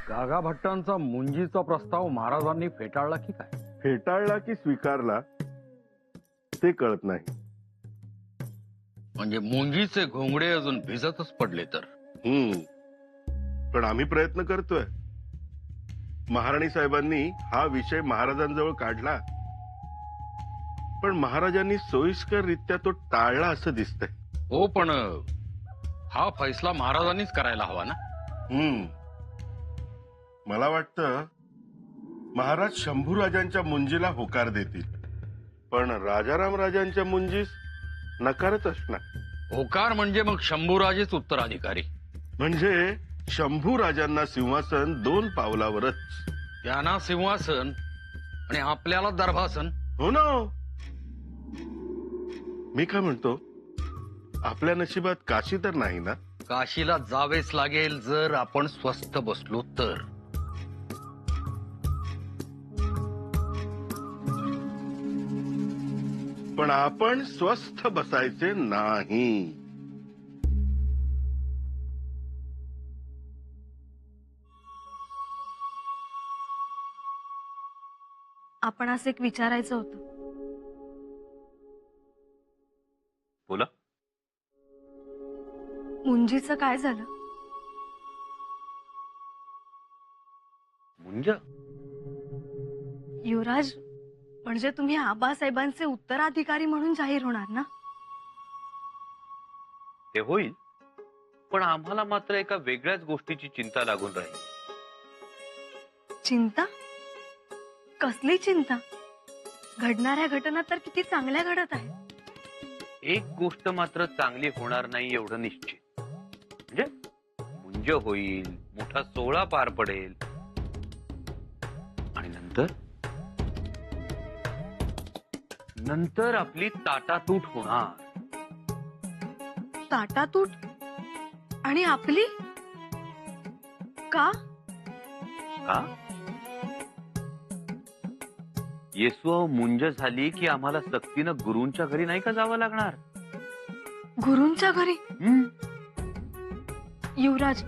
गागा भट्टांचा मुंजीचा प्रस्ताव महाराजांनी फेटाळला की काय? फेटाळला की स्वीकारला ते कळत नाही. म्हणजे मुंजीचे घोंगडे अजून भिजतच पडले तर. पण आम्ही प्रयत्न करतोय. महाराणी साहेबांनी हा विषय महाराजांजवळ काढला, पण महाराजांनी सोयीस्कररित्या तो टाळला असं दिसतंय. हो, पण हा फैसला महाराजांनीच करायला हवा ना. मला वाटतं महाराज शंभूराजांच्या मुंजीला होकार देतील, पण राजाराम राजांच्या मुंजीस नकारच असणार. होकार म्हणजे मग शंभूराजेच उत्तराधिकारी. म्हणजे शंभूराजांना सिंहासन 2 पावलावरच. त्यांना सिंहासन आणि आपल्याला दर्भासन. हो ना. मी काय म्हणतो, आपल्या नशिबात काशी तर नाही ना? काशीला जावेच लागेल जर आपण स्वस्थ बसलो तर. पण आपण स्वस्थ बसायचे नाही. आपण असं एक विचारायचं होतं. बोला. मुंजीचं काय झालं? मुंज? युवराज, म्हणजे तुम्ही आबासाहेबांचे उत्तराधिकारी म्हणून जाहीर होणार ना? ते होईल, पण आम्हाला मात्र एका वेगळ्याच गोष्टीची चिंता लागून राहील. चिंता? कसली चिंता? घडणाऱ्या घटना तर किती चांगल्या घडत आहेत. एक गोष्ट मात्र चांगली होणार नाही एवढं निश्चित. म्हणजे मुंज होईल, मोठा सोहळा पार पडेल, आणि नंतर आपली ताटातूट होणार. ताटातूट? आणि आपली? का? का? येसू मुंज झाली की आम्हाला सक्तीनं गुरूंच्या घरी नाही का जावं लागणार? गुरूंच्या घरी? युवराज,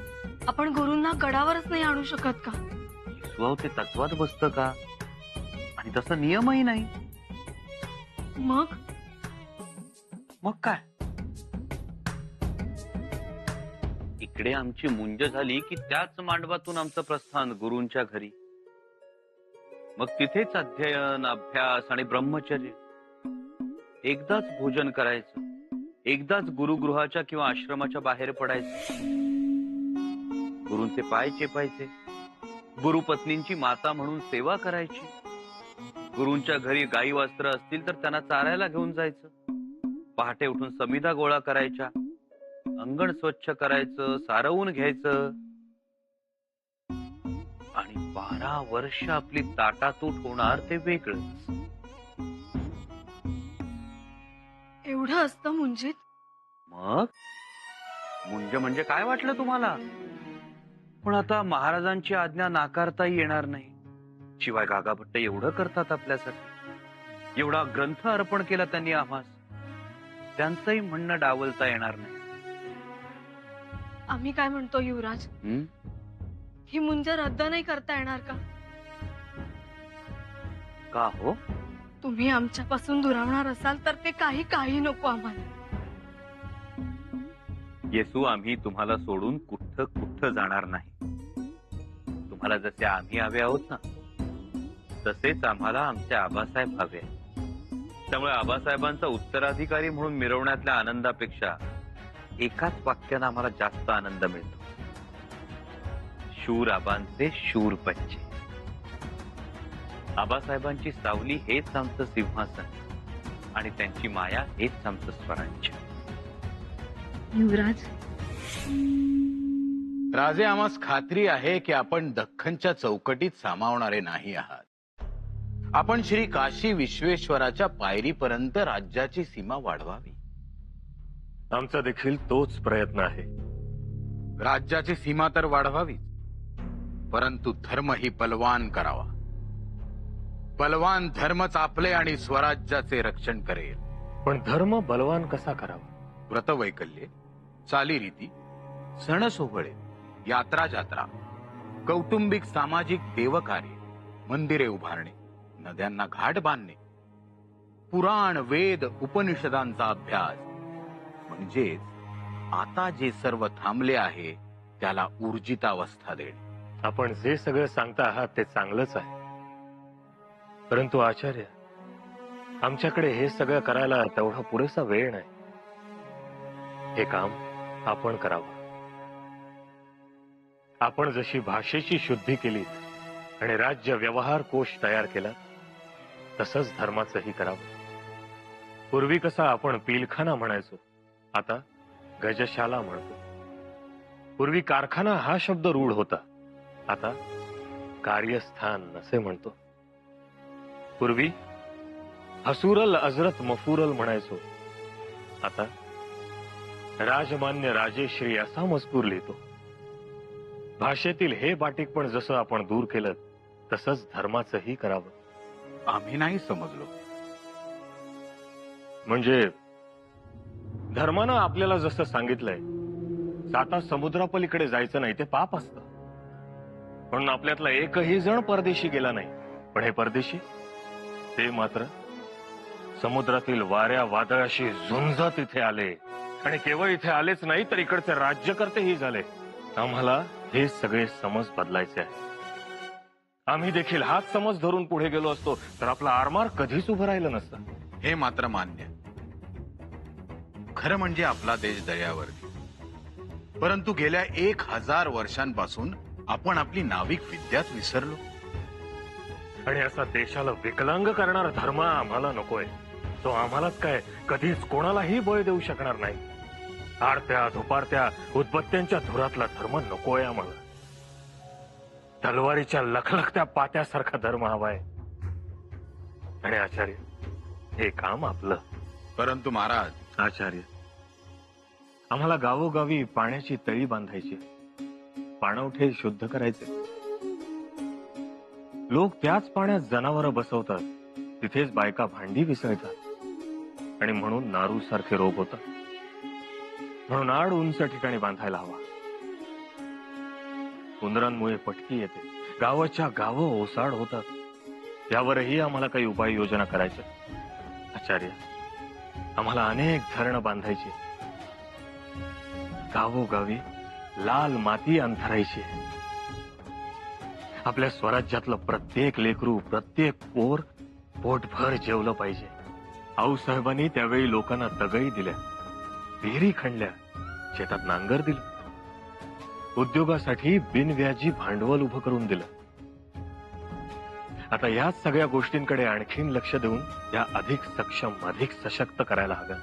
आपण गुरूंना गडावरच नाही आणू शकत का? येसू ते तत्वात बसतं का? आणि तसा नियमही नाही. मग काय? इकडे आमची मुंज झाली की त्याच मांडवातून आमचं प्रस्थान गुरूंच्या घरी. मग तिथेच अध्ययन, अभ्यास आणि ब्रह्मचर्य. एकदाच भोजन करायचं, एकदाच गुरुगृहाच्या किंवा आश्रमाच्या बाहेर पडायचं, गुरूंचे पाय चेपायचे, गुरुपत्नींची माता म्हणून सेवा करायची. गुरूंच्या घरी गाई वास्त्र असतील तर त्यांना चारायला घेऊन जायचं. पहाटे उठून समिधा गोळा करायच्या, अंगण स्वच्छ करायचं, सारवून घ्यायचं. आणि 12 वर्ष आपली ताटातूट होणार ते वेगळंच. एवढं असतं मुंजीत? मग मुंज म्हणजे काय वाटलं तुम्हाला? पण आता महाराजांची आज्ञा नाकारताही येणार नाही. शिवाय गागा भट्ट एवढं करतात आपल्यासाठी, एवढा ग्रंथ अर्पण केला त्यांनी आम्हास, त्यांचंही म्हणणं डावलता येणार नाही. आम्ही काय म्हणतो युवराज, ही मुंज रद्द नाही करता येणार का? का हो? तुम्ही आमच्यापासून दुरावणार असाल तर ते काही नको आम्हाला. येसू, आम्ही तुम्हाला सोडून कुठं जाणार नाही. तुम्हाला जसे आम्ही हवे आहोत ना, तसेच आम्हाला आमचे आबासाहेब हवे. त्यामुळे आबासाहेबांचा उत्तराधिकारी म्हणून मिरवण्यातल्या आनंदापेक्षा एकाच वाक्यानं आम्हाला जास्त आनंद मिळतो. शूर आबांचे शूर पंचे. आबासाहेबांची सावली हेच आमचं सिंहासन आणि त्यांची माया हेच आमचं स्वराज्य. युवराज, राजे, आम्हास खात्री आहे की आपण दख्खनच्या चौकटीत सामावणारे नाही आहात. आपण श्री काशी विश्वेश्वराच्या पायरीपर्यंत राज्याची सीमा वाढवावी. आमचा देखील तोच प्रयत्न आहे. राज्याची सीमा तर वाढवावीच, परंतु धर्मही बलवान करावा. बलवान धर्मच आपले आणि स्वराज्याचे रक्षण करेल. पण धर्म बलवान कसा करावा? व्रतवैकल्ये, चालीरीती, सण सोहळे, यात्रा जात्रा कौटुंबिक सामाजिक देवकार्य, मंदिरे उभारणे, नद्यांना घाट बांधणे, पुराण वेद उपनिषदांचा अभ्यास, म्हणजेच आता जे सर्व थांबले आहे त्याला ऊर्जितावस्था देणे. आपण जे सगळं सांगता आहात ते चांगलंच आहे, परंतु आचार्य, आमच्याकडे हे सगळं करायला तेवढा पुरेसा वेळ नाही. हे काम आपण करावं. आपण जशी भाषेची शुद्धी केली आणि राज्य व्यवहार कोश तयार केला, तसंच धर्माचंही करावं. पूर्वी कसा आपण पिलखाना म्हणायचो, आता गजशाला म्हणतो. पूर्वी कारखाना हा शब्द रूढ होता, आता कार्यस्थान असे म्हणतो. पूर्वी हसूरल अजरत मफुरल म्हणायचो, आता राजमान्य राजेश्री असा मजकूर लिहितो. भाषेतील हे बाटिक पण जसं आपण दूर केलं, तसंच धर्माचंही करावं. आम्ही नाही समजलो. म्हणजे धर्मानं आपल्याला जसं सांगितलंय, साता समुद्रापलीकडे जायचं नाही, ते पाप असतं. म्हणून आपल्यातला एकही जण परदेशी गेला नाही. पण हे परदेशी, ते मात्र समुद्रातील वाऱ्या वादळाशी झुंजत इथे आले, आणि केवळ इथे आलेच नाही तर इकडचे राज्यकर्तेही झाले. आम्हाला हे सगळे समज बदलायचे आहे. आम्ही देखील हाच समज धरून पुढे गेलो असतो तर आपला आरमार कधीच उभं राहिलं नसतं. हे मात्र मान्य. खरं म्हणजे आपला देश दर्यावरती, परंतु गेल्या 1000 वर्षांपासून आपण आपली नाविक विद्याच विसरलो. आणि असा देशाला विकलांग करणारा धर्म आम्हाला नकोय. तो आम्हालाच काय कधीच कोणालाही बळ देऊ शकणार नाही. आरत्या धुपारत्या उदबत्त्यांच्या धुरातला धर्म नकोय आम्हाला. तलवारीच्या लखलखत्या पात्यासारखा धर्म हवाय. आणि आचार्य, हे काम आपलं. परंतु महाराज, आचार्य, आम्हाला गावोगावी पाण्याची तळी बांधायची, पाणवठे शुद्ध करायचे. लोक त्याच पाण्यात जनावरं बसवतात, तिथेच बायका भांडी विसळतात, आणि म्हणून नारू सारखे रोग होतात. म्हणून आड उंच ठिकाणी बांधायला हवा. उंदरांमुळे पटकी येते, गावाच्या गावं ओसाड होतात. यावरही आम्हाला काही उपाययोजना करायच्या. आचार्य, आम्हाला अनेक धरणं बांधायची, गावोगावी लाल माती अंथरायची. आपल्या स्वराज्यातलं प्रत्येक लेकरू, प्रत्येक पोर पोटभर जेवलं पाहिजे. आऊसाहेबांनी त्यावेळी लोकांना तगई दिल्या, विहिरी खणल्या, शेतात नांगर दिलं, उद्योगासाठी बिनव्याजी भांडवल उभं करून दिलं. आता याच सगळ्या गोष्टींकडे आणखीन लक्ष देऊन या अधिक सक्षम, अधिक सशक्त करायला हव्या.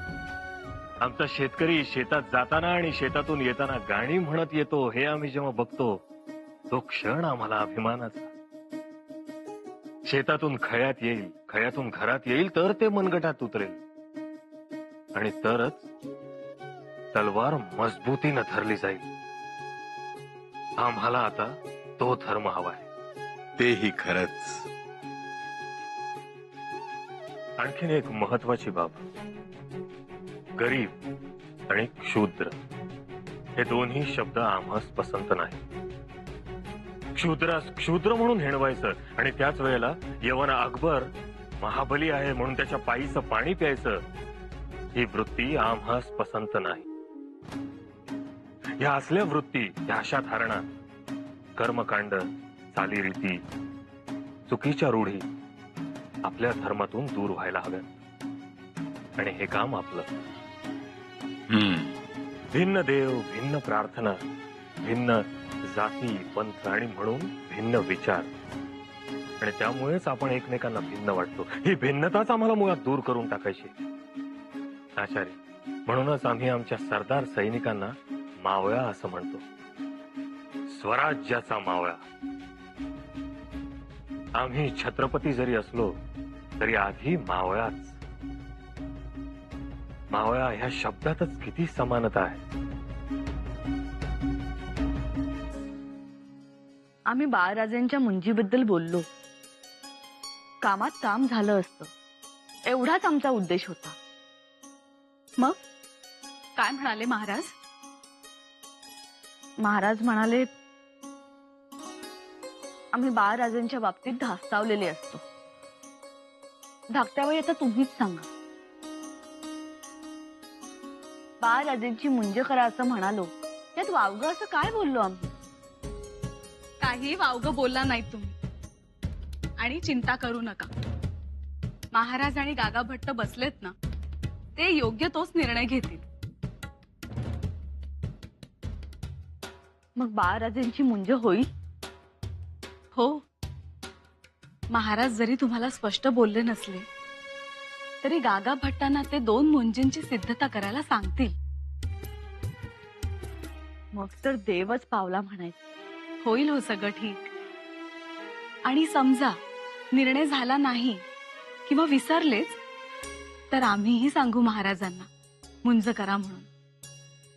आमचा शेतकरी शेतात जाताना आणि शेतातून येताना गाणी म्हणत येतो, हे आम्ही जेव्हा बघतो, तो क्षण आम्हाला अभिमानाचा. शेतातून खळ्यात येईल, खळ्यातून घरात येईल, तर ते मनगटात उतरेल, आणि तरच तलवार मजबूतीनं धरली जाईल. आम्हाला आता तो धर्म हवाय. तेही खरंच. आणखीन एक महत्वाची बाब, गरीब आणि क्षुद्र हे दोन्ही शब्द आम्हास पसंत नाही. क्षुद्रास क्षुद्र म्हणून हिणवायचं आणि त्याच वेळेला यवन अकबर महाबली आहे म्हणून त्याच्या पायीचं पाणी प्यायचं, ही वृत्ती आम्हास पसंत नाही. या असल्या वृत्ती, या अशा धारणा, कर्मकांड, चालीरीती, चुकीच्या रूढी आपल्या धर्मातून दूर व्हायला हव्यात. आणि हे काम आपलं. भिन्न देव, भिन्न प्रार्थना, भिन्न जाती पंथ आणि म्हणून भिन्न विचार, आणि त्यामुळेच आपण एकमेकांना भिन्न वाटतो. ही भिन्नताच आम्हाला मुळात दूर करून टाकायची. आचार्य, म्हणूनच आम्ही आमच्या सरदार सैनिकांना मावळा असं म्हणतो, स्वराज्याचा मावळा. आम्ही छत्रपती जरी असलो तरी आधी मावळाच. मावळा ह्या शब्दातच किती समानता आहे. आम्ही बाळराजेंच्या मुंजीबद्दल बोललो. कामात काम झालं असतं, एवढाच आमचा उद्देश होता. मग काय म्हणाले महाराज? महाराज म्हणाले, आम्ही बाळराजांच्या बाबतीत धास्तावलेले असतो. धाकट्या वेळी आता तुम्हीच सांगा. बाळराजांची मुंज करा असं म्हणालो, त्यात वावगं असं काय बोललो आम्ही? काही वावगं बोलला नाही तुम्ही. आणि चिंता करू नका, महाराज आणि गागा भट्ट बसलेत ना, ते योग्य तोच निर्णय घेतील. मग बाळराजांची मुंज होईल? हो, महाराज जरी तुम्हाला स्पष्ट बोलले नसले तरी गागा भट्टांना ते 2 मुंजींची सिद्धता करायला सांगतील. मग तर देवच पावला म्हणायचं. होईल हो सगळं ठीक. आणि समजा निर्णय झाला नाही किंवा विसरलेच तर आम्हीही सांगू महाराजांना मुंज करा म्हणून.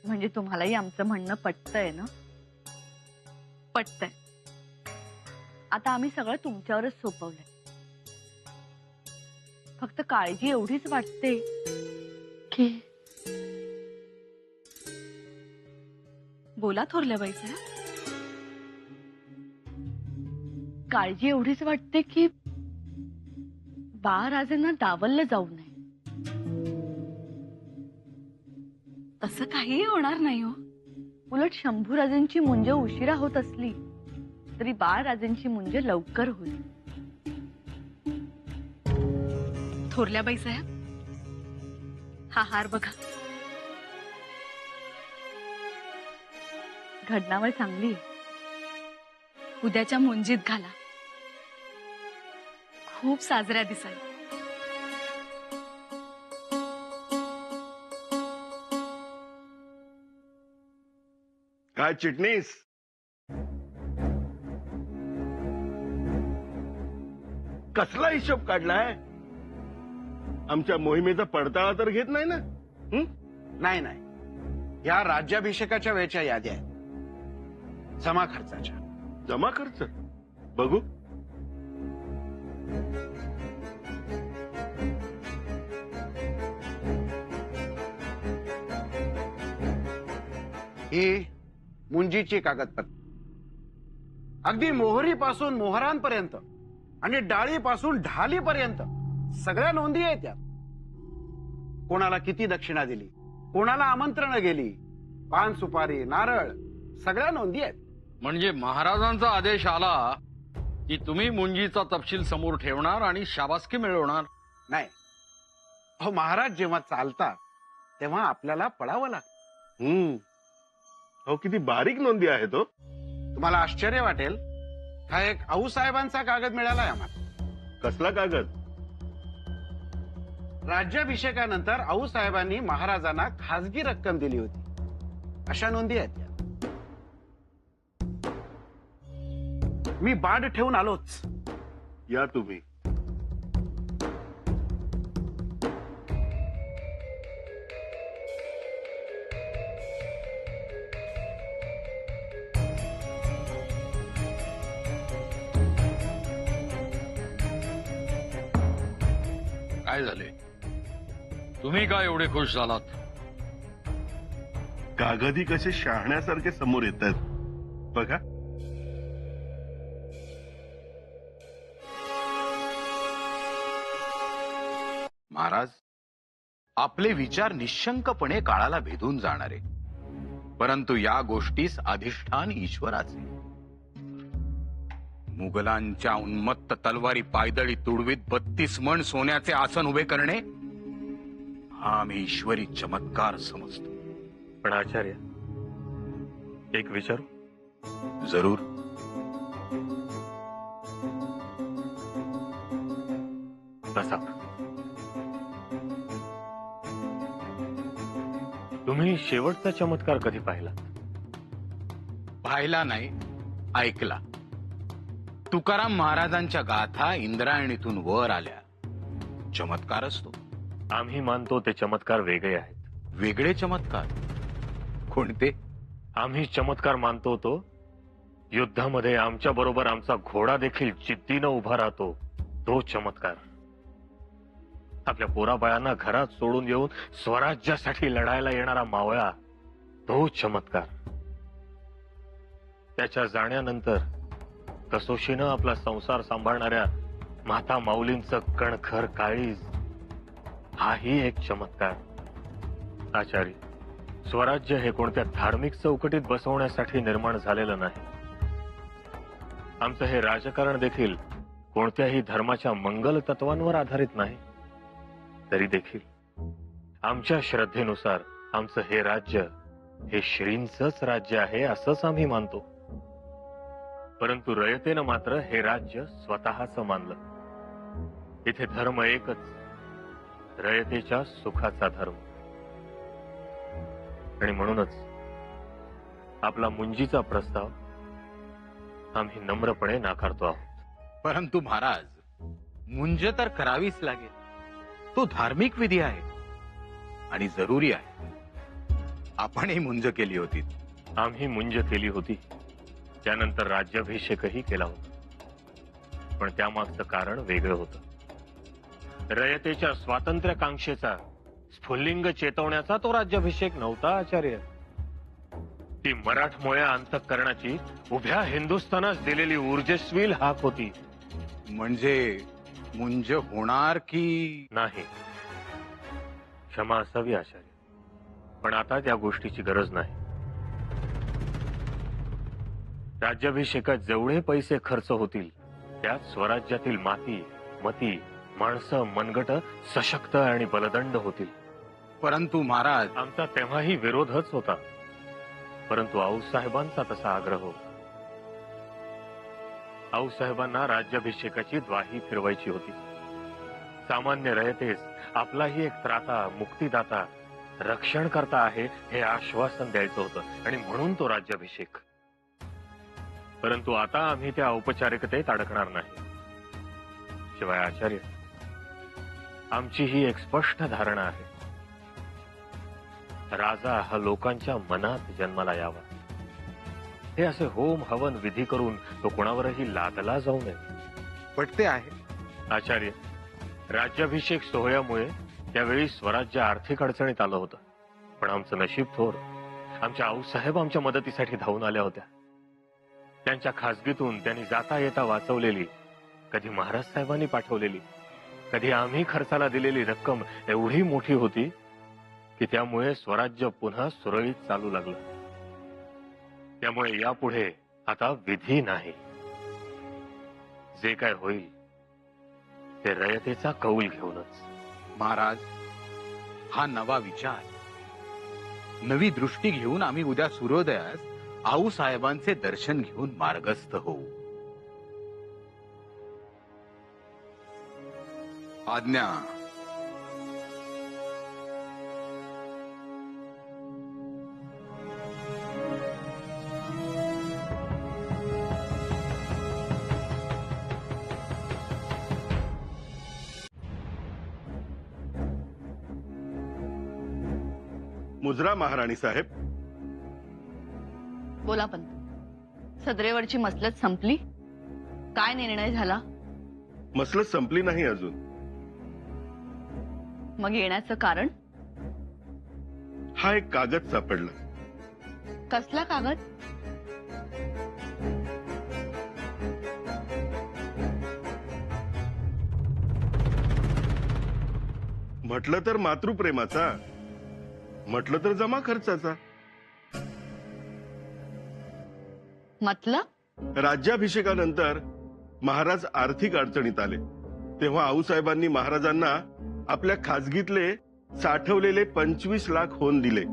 म्हणजे तुम्हालाही आमचं म्हणणं पटतंय ना? पटतंय. आता आम्ही सगळं तुमच्यावरच सोपवलंय. फक्त काळजी एवढीच वाटते की बोला थोरल्या बाईसाहेब. काळजी एवढीच वाटते की बाळराजांना डावललं जाऊ नये. तसं काहीही होणार नाही हो. उलट शंभूराजांची मुंज उशिरा होत असली तरी बाळराजांची मुंज लवकर होईल. थोरल्या बाईसाहेब, हा हार बघा. घडणावळ चांगली आहे. उद्याच्या मुंजीत घाला. खूप साजऱ्या दिसाल. काय चिटणीस? कसला हिशोब काढलाय? आमच्या मोहिमेचा पडताळा तर घेत नाही ना? नाही नाही, या राज्याभिषेकाच्या वेळच्या याद्या आहेत, जमा खर्चाच्या. जमा खर्च बघू. ही मुंजीची कागदपत्र, अगदी मोहरीपासून मोहरांपर्यंत आणि डाळीपासून ढालीपर्यंत सगळ्या नोंदी आहेत त्यात. कोणाला किती दक्षिणा दिली, कोणाला आमंत्रण गेली, पान सुपारी नारळ, सगळ्या नोंदी आहेत. म्हणजे महाराजांचा आदेश आला की तुम्ही मुंजीचा तपशील समोर ठेवणार आणि शाबासकी मिळवणार? नाही, अहो महाराज जेव्हा चालतात तेव्हा आपल्याला पळावं लागतं. हो, किती बारीक नोंदी आहेत हो. तुम्हाला आश्चर्य वाटेल, हा एक आऊसाहेबांचा कागद मिळालाय आम्हाला. कसला कागद? राज्याभिषेकानंतर आऊसाहेबांनी महाराजांना खासगी रक्कम दिली होती, अशा नोंदी आहेत त्या. मी बाड ठेवून आलोच. या तुम्ही. काय झाले? तुम्ही काय एवढे खुश झालात? कागदी कसे शहाण्यासारखे समोर येतात बघा. महाराज, आपले विचार निशंकपणे काळाला भेदून जाणारे, परंतु या गोष्टीस अधिष्ठान ईश्वराचे. मुघलांच्या उन्मत्त तलवारी पायदळी तुडवीत 32 मण सोन्याचे आसन उभे करणे हा आम्ही ईश्वरी चमत्कार समजतो. पण आचार्य, एक विचारू? जरूर. तसा तुम्ही शेवटचा चमत्कार कधी पाहिला? पाहिला नाही, ऐकला. तुकाराम महाराजांच्या गाथा इंद्रायणीतून वर आल्या. चमत्कार असतो. आम्ही मानतो ते चमत्कार वेगळे आहेत. वेगळे चमत्कार कोणते? आम्ही चमत्कार मानतो तो युद्धामध्ये आमच्या बरोबर आमचा घोडा देखील जिद्दीनं उभा राहतो, तो चमत्कार. आपल्या पोराबाळांना घरात सोडून येऊन स्वराज्यासाठी लढायला येणारा मावळा, तो चमत्कार. त्याच्या जाण्यानंतर कसोशीनं आपला संसार सांभाळणाऱ्या माता माऊलींचं कणखर काळीज, हाही एक चमत्कार. आचार्य, स्वराज्य हे कोणत्या धार्मिक चौकटीत बसवण्यासाठी निर्माण झालेलं नाही. आमचं हे राजकारण देखील कोणत्याही धर्माच्या मंगल तत्वांवर आधारित नाही. तरी देखील आमच्या श्रद्धेनुसार आमचं हे राज्य हे श्रींचंच राज्य आहे असंच आम्ही मानतो. परंतु रयतेनं मात्र हे राज्य स्वतःच मानलं. इथे धर्म एकच, रयतेच्या सुखाचा धर्म. आणि म्हणूनच आपला मुंजीचा प्रस्ताव आम्ही नम्रपणे नाकारतो आहोत. परंतु महाराज, मुंज तर करावीच लागेल. तो धार्मिक विधी आहे आणि जरुरी आहे. आपणही मुंज केली होती. आम्ही मुंज केली होती, त्यानंतर राज्याभिषेकही केला होता. पण त्यामागचं कारण वेगळं होतं. रयतेच्या स्वातंत्र्यकांक्षेचा, स्फुल्लिंग चेतवण्याचा तो राज्याभिषेक नव्हता आचार्य. ती मराठमोळ्या अंतःकरणाची उभ्या हिंदुस्थानास दिलेली ऊर्जस्वी हाक होती. म्हणजे मुंज होणार की नाही, क्षमा असावी आचार्य, पण आता त्या गोष्टीची गरज नाही. राज्याभिषेकात जेवढे पैसे खर्च होतील त्यात स्वराज्यातील माती, मती, माणसं, मनगट सशक्त आणि बलदंड होतील. परंतु महाराज, आमचा तेव्हाही विरोधच होता. परंतु आऊसाहेबांचा तसा आग्रह होता. आऊसाहेबांना राज्याभिषेकाची द्वाही फिरवायची होती. सामान्य रयतेस आपलाही एक त्राता, मुक्तीदाता, रक्षण करता आहे हे आश्वासन द्यायचं होतं आणि म्हणून तो राज्याभिषेक. परंतु आता आम्ही त्या औपचारिकतेत अडकणार नाही. शिवाय आचार्य, आमची ही एक स्पष्ट धारणा आहे. राजा हा लोकांच्या मनात जन्माला यावा. हे असे होम हवन विधी करून तो कोणावरही लादला जाऊ नये. पटते आहे आचार्य, राज्याभिषेक सोहळ्यामुळे त्यावेळी स्वराज्य आर्थिक अडचणीत आलं होतं. पण आमचं नशीब थोर. आमच्या आऊसाहेब आमच्या मदतीसाठी धावून आल्या होत्या. त्यांच्या खासगीतून त्यांनी जाता येता वाचवलेली, कधी महाराज साहेबांनी पाठवलेली, कधी आम्ही खर्चाला दिलेली रक्कम एवढी मोठी होती की त्यामुळे स्वराज्य पुन्हा सुरळीत चालू लागलं. त्यामुळे यापुढे आता विधी नाही. जे काय होईल ते रयतेचा कौल घेऊनच. महाराज, हा नवा विचार, नवी दृष्टी घेऊन आम्ही उद्या सूर्योदयास आऊसाहेबांचे दर्शन घेऊन मार्गस्थ होऊ. आज्ञा. मुजरा महाराणी साहेब. बोला पंत. सदरेवरची मसलत संपली? काय निर्णय झाला? मसलत संपली नाही अजून. मग येण्याचं कारण? हा एक कागद सापडला. कसला कागद? म्हटलं तर मातृप्रेमाचा, म्हटलं तर जमा खर्चाचा. मतलब? राज्याभिषेकानंतर महाराज आर्थिक अडचणीत आले तेव्हा आऊसाहेबांनी महाराजांना आपल्या खासगीतले साठवलेले 25 लाख होऊन दिले.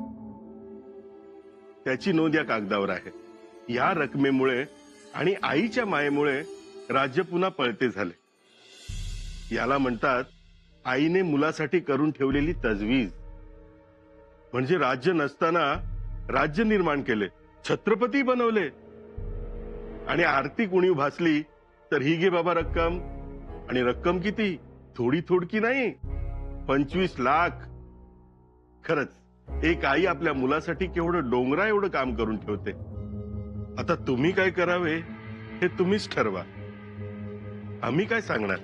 त्याची नोंद या कागदावर आहे. या रकमेमुळे आणि आईच्या मायेमुळे राज्य पुन्हा पळते झाले. याला म्हणतात आईने मुलासाठी करून ठेवलेली तजवीज. म्हणजे राज्य नसताना राज्य निर्माण केले, छत्रपती बनवले आणि आर्थिक उणीव भासली तर ही घे बाबा रक्कम. आणि रक्कम किती? थोडी थोडकी नाही, 25 लाख. खरंच एक आई आपल्या मुलासाठी केवढं डोंगरा एवढं काम करून ठेवते. आता तुम्ही काय करावे हे तुम्हीच ठरवा. आम्ही काय सांगणार.